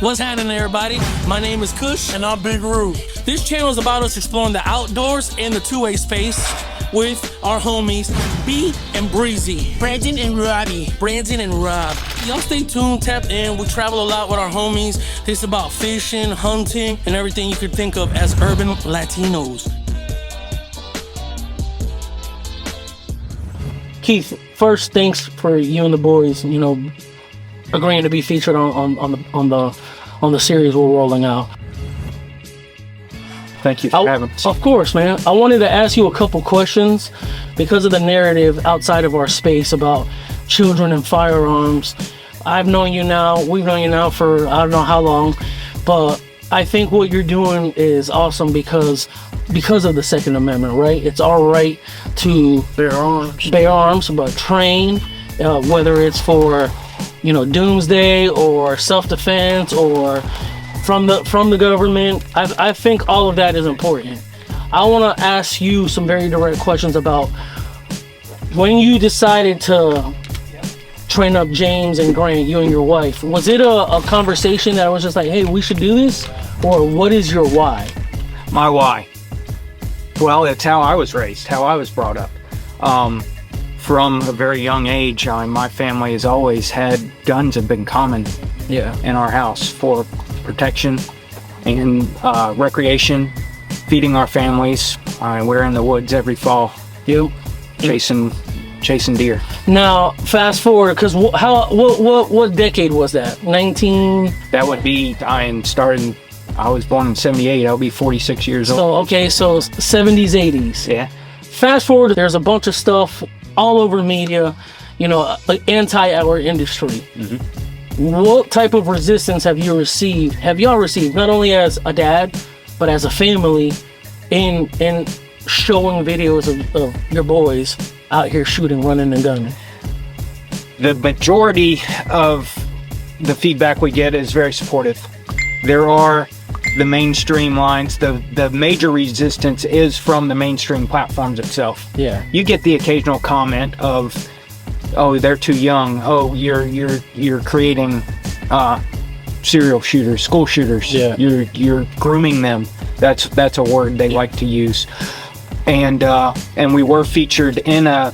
What's happening, everybody? My name is Cush. And I'm Big Roo. This channel is about us exploring the outdoors and the two-way space with our homies, B and Breezy. Brandon and Robbie. Brandon and Rob. Y'all stay tuned, tap in. We travel a lot with our homies. This is about fishing, hunting, and everything you could think of as urban Latinos. Keith, first, thanks for you and the boys, agreeing to be featured on the series we're rolling out. Thank you for having us. Of course, man. I wanted to ask you a couple questions because of the narrative outside of our space about children and firearms. We've known you now for I don't know how long, but I think what you're doing is awesome because of the Second Amendment, right? It's our right to bear arms, but train, whether it's for doomsday or self-defense or from the government. I think all of that is important. I want to ask you some very direct questions about when you decided to train up James and Grant, you and your wife. Was it a conversation that was just like, hey, we should do this? Or what is your why? My why? Well, it's how I was raised, how I was brought up. From a very young age, my family has always had guns have been common in our house for protection and recreation, feeding our families. We're in the woods every fall, chasing deer. Now, fast forward, because what decade was that? 19? That would be, I was born in 78, I'll be 46 years old. So 70s, 80s. Yeah. Fast forward, there's a bunch of stuff all over media, anti our industry. Mm-hmm. What type of resistance have y'all received, not only as a dad, but as a family, in showing videos of your boys out here shooting, running, and gunning? The majority of the feedback we get is very supportive. There are the mainstream lines. The major resistance is from the mainstream platforms itself. Yeah. You get the occasional comment of, oh, they're too young. Oh, you're creating serial shooters, school shooters. Yeah. You're grooming them. That's a word they like to use. And we were featured in a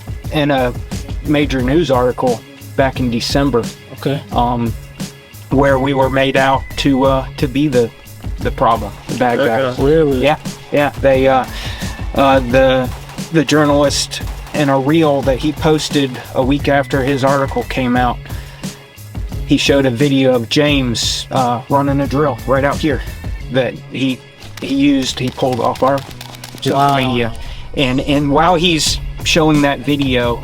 major news article back in December. Okay. Where we were made out to be the problem, the bad guy. Really? Yeah. They the journalist, in a reel that he posted a week after his article came out, he showed a video of James running a drill right out here that he pulled off our social media. And while he's showing that video,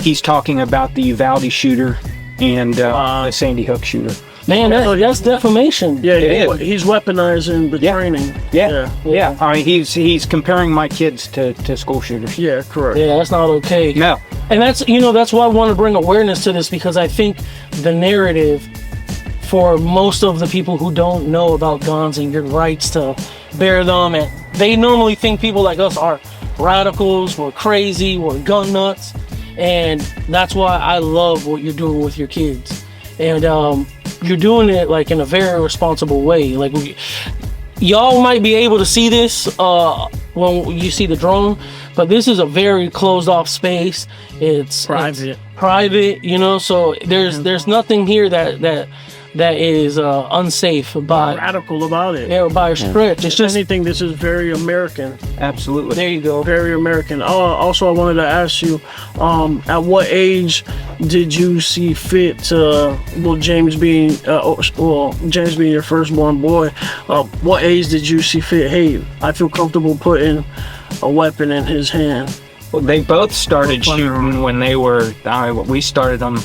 he's talking about the Uvalde shooter and the Sandy Hook shooter. Man, that's defamation. Yeah, he's weaponizing the training. Yeah. He's comparing my kids to school shooters. Yeah, correct. Yeah, that's not okay. No. And that's why I want to bring awareness to this, because I think the narrative for most of the people who don't know about guns and your rights to bear them, and they normally think people like us are radicals, we're crazy, we're gun nuts, and that's why I love what you're doing with your kids. And you're doing it like in a very responsible way. Like y'all might be able to see this when you see the drone, but this is a very closed off space. It's private, so there's nothing here that is unsafe by radical about it. Yeah, by a stretch. It's just anything. This is very American. Absolutely. There you go. Very American. Also, I wanted to ask you, at what age did you see fit to, James being your firstborn boy, what age did you see fit, hey, I feel comfortable putting a weapon in his hand? Well, they both started shooting when they were, we started them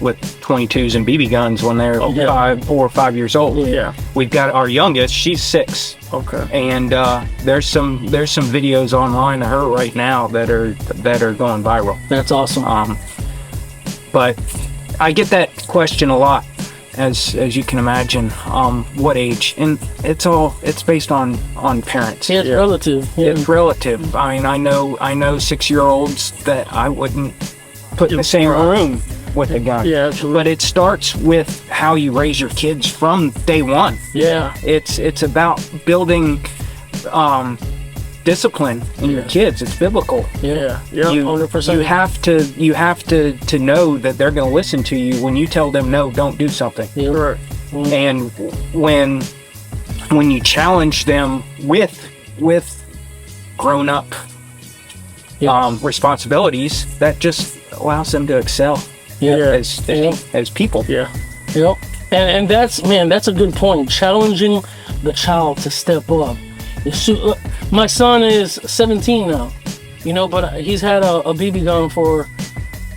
with 22s and BB guns when they're 4 or 5 years old. Yeah. We've got our youngest, she's 6. Okay. And there's some videos online of her right now that are going viral. That's awesome. But I get that question a lot, as you can imagine. What age? And it's based on parents. It's relative. Yeah. It's relative. I mean, I know 6-year-olds that I wouldn't put in the same room with a gun. Yeah, absolutely. But it starts with how you raise your kids from day one. Yeah. It's about building discipline in your kids. It's biblical. Yeah. You 100%. you have to know that they're going to listen to you when you tell them no, don't do something. Yeah. Right. And when you challenge them with grown up responsibilities, that just allows them to excel as people. Yeah. Yep. And that's a good point. Challenging the child to step up. My son is 17 now, but he's had a BB gun for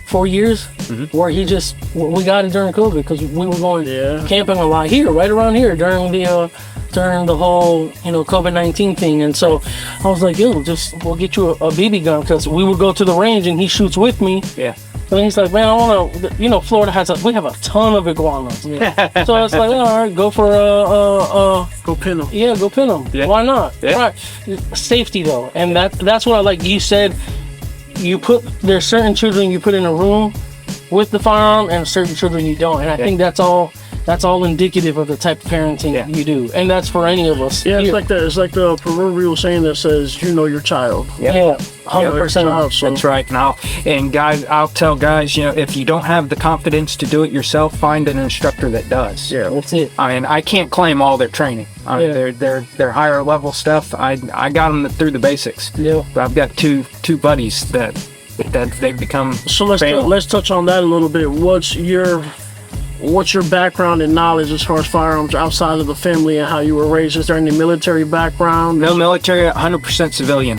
4 years, where we got it during COVID because we were going camping a lot here, right around here during the whole COVID-19 thing. And so I was like, we'll get you a BB gun, because we would go to the range and he shoots with me. Yeah. And he's like, man, I want to, Florida we have a ton of iguanas. Yeah. So it's like, all right, go for go pin them. Yeah, go pin them. Yeah. Why not? Yeah. Right. Safety though. And that's what I like. You said there's certain children you put in a room with the firearm and certain children you don't. And I think that's all indicative of the type of parenting you do. And that's for any of us. Yeah, it's like the proverbial saying that says, your child. Yeah. 100%. That's right. And guys, I'll tell guys, if you don't have the confidence to do it yourself, find an instructor that does. Yeah, that's it. I mean, I can't claim all their training. Their higher level stuff. I got them through the basics. Yeah. But I've got two buddies that they've become. So let's touch on that a little bit. What's your background and knowledge as far as firearms outside of the family and how you were raised? Is there any military background? No military, 100% civilian.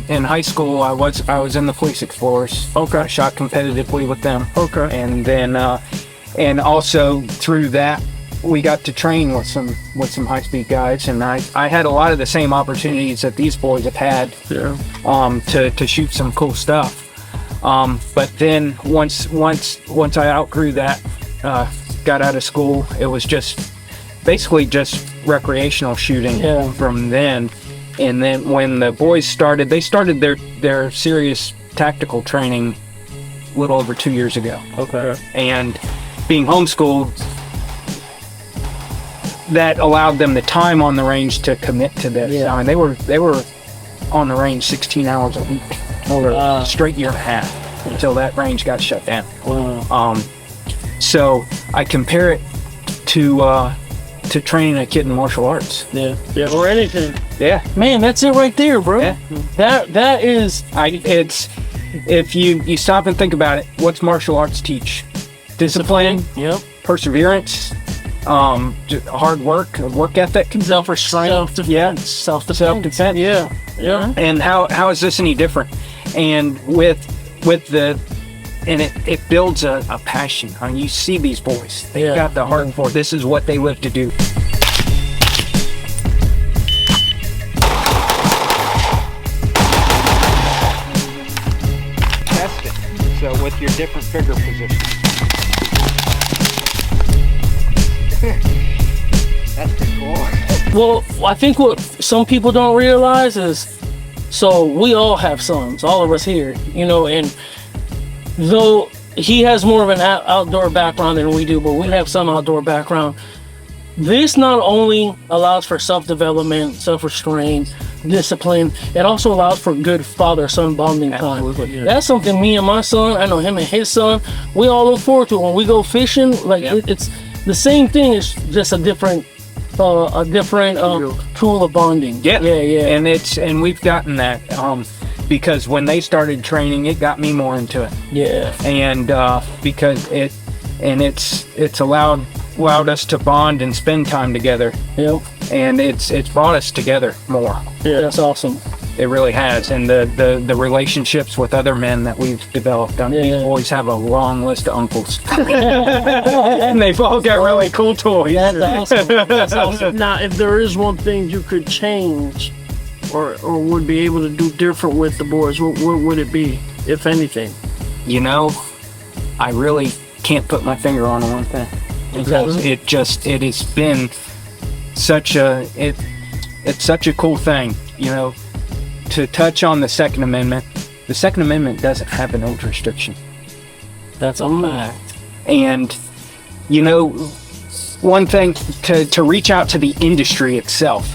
In high school, I was in the Police Explorers. Okay. I shot competitively with them. Okay. And then, and also through that, we got to train with some high-speed guys, and I had a lot of the same opportunities that these boys have had. Yeah. To shoot some cool stuff. But then once I outgrew that. Got out of school, it was basically just recreational shooting from then. And then when the boys started their serious tactical training a little over 2 years ago. Okay. And being homeschooled, that allowed them the time on the range to commit to this. Yeah. I mean, they were on the range 16 hours a week over a straight year and a half until that range got shut down. Wow. So I compare it to training a kid in martial arts. Yeah. Or anything. Yeah. Man, that's it right there, bro. Yeah. That is. It's if you stop and think about it, what's martial arts teach? Discipline. Yep. Perseverance. Hard work ethic. Self-restraint. Self-defense. Self-defense. Yeah. Yeah. And how is this any different? And with the. And it builds a passion. I mean, you see these boys. They've got the heart for it. This is what they live to do. Test it. So with your different finger positions. That's pretty cool. Well, I think what some people don't realize is, so we all have sons, all of us here, and though he has more of an outdoor background than we do, but we have some outdoor background. This not only allows for self-development, self-restraint, discipline, it also allows for good father-son bonding time. Absolutely, yeah. That's something me and my son, I know him and his son, we all look forward to when we go fishing. It's the same thing, it's just a different tool of bonding. Yeah. Yeah. And we've gotten that. Because when they started training, it got me more into it. Yeah. And because it's allowed us to bond and spend time together. Yep. And it's brought us together more. Yeah, that's awesome. It really has. And the relationships with other men that we've developed. These boys have a long list of uncles. And they've all got really cool toys. That's awesome. Now, if there is one thing you could change or would be able to do different with the boys, what would it be, if anything? I really can't put my finger on one thing. Because it has been it's such a cool thing, to touch on the Second Amendment. The Second Amendment doesn't have an age restriction. That's a fact. And, you know, one thing to reach out to the industry itself.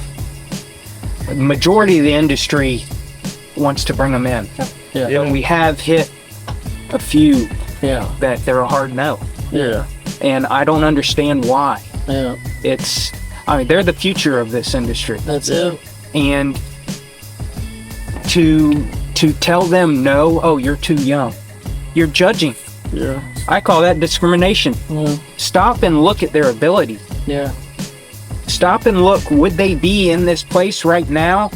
The majority of the industry wants to bring them in. Yeah. And we have hit a few Yeah. that they're a hard no. Yeah. And I don't understand why. Yeah. I mean, they're the future of this industry. That's it. And to tell them no, oh, you're too young. You're judging. Yeah. I call that discrimination. Yeah. Stop and look at their ability. Yeah. Stop and look, would they be in this place right now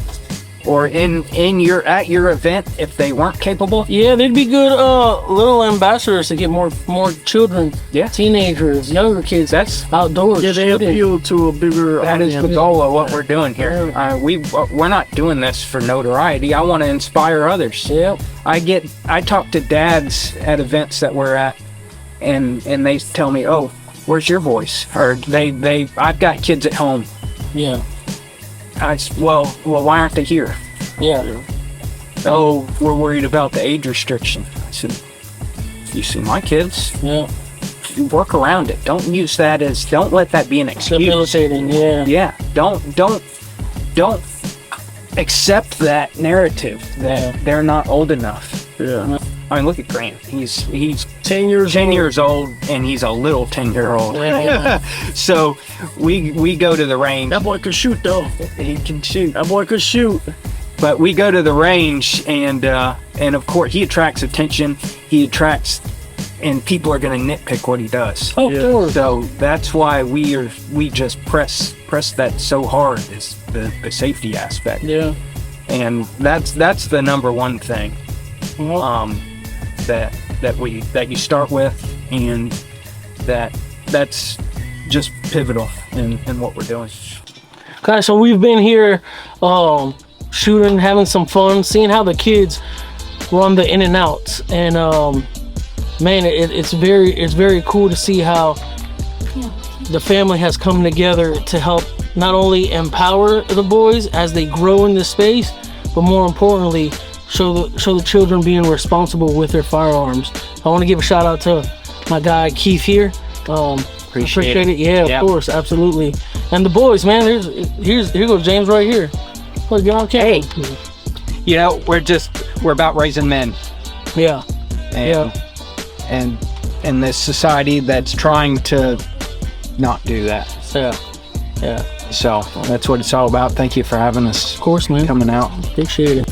or at your event if they weren't capable? Yeah, they'd be good little ambassadors to get more children, Yeah. teenagers, younger kids. That's Outdoors. Yeah, they shooting. appeal to a bigger That is audience. the goal of what we're doing here. We're not doing this for notoriety. I want to inspire others. Yep. I talk to dads at events that we're at, and they tell me, "Oh, where's your voice?" Or I've got kids at home. Yeah. Well, why aren't they here? Yeah. Oh, we're worried about the age restriction. I said, you see my kids, Yeah. you work around it. Don't let that be an excuse. Debilitating. Yeah. Yeah, don't accept that narrative that they're not old enough. Yeah. I mean, look at Grant. He's 10 years 10 old. years old, and he's a little 10-year-old. Yeah. So we go to the range. That boy could shoot, though. He can shoot. That boy could shoot. But we go to the range, and of course he attracts attention. And people are going to nitpick what he does. Of course. So that's why we just press that so hard, is the safety aspect. Yeah. And that's the number one thing that you start with, and that's just pivotal in what we're doing. Okay, so we've been here shooting, having some fun, seeing how the kids run the in and outs, and man, it's very cool to see how the family has come together to help not only empower the boys as they grow in this space, but more importantly, show the children being responsible with their firearms. I want to give a shout out to my guy Keith here. Appreciate it. Yeah, Yep. Of course, absolutely. And the boys, man. Here goes James right here. Look, get on camera. Hey. You know, we're about raising men. Yeah. And in this society that's trying to not do that. Yeah. So that's what it's all about. Thank you for having us. Of course, man. Coming out. Appreciate it.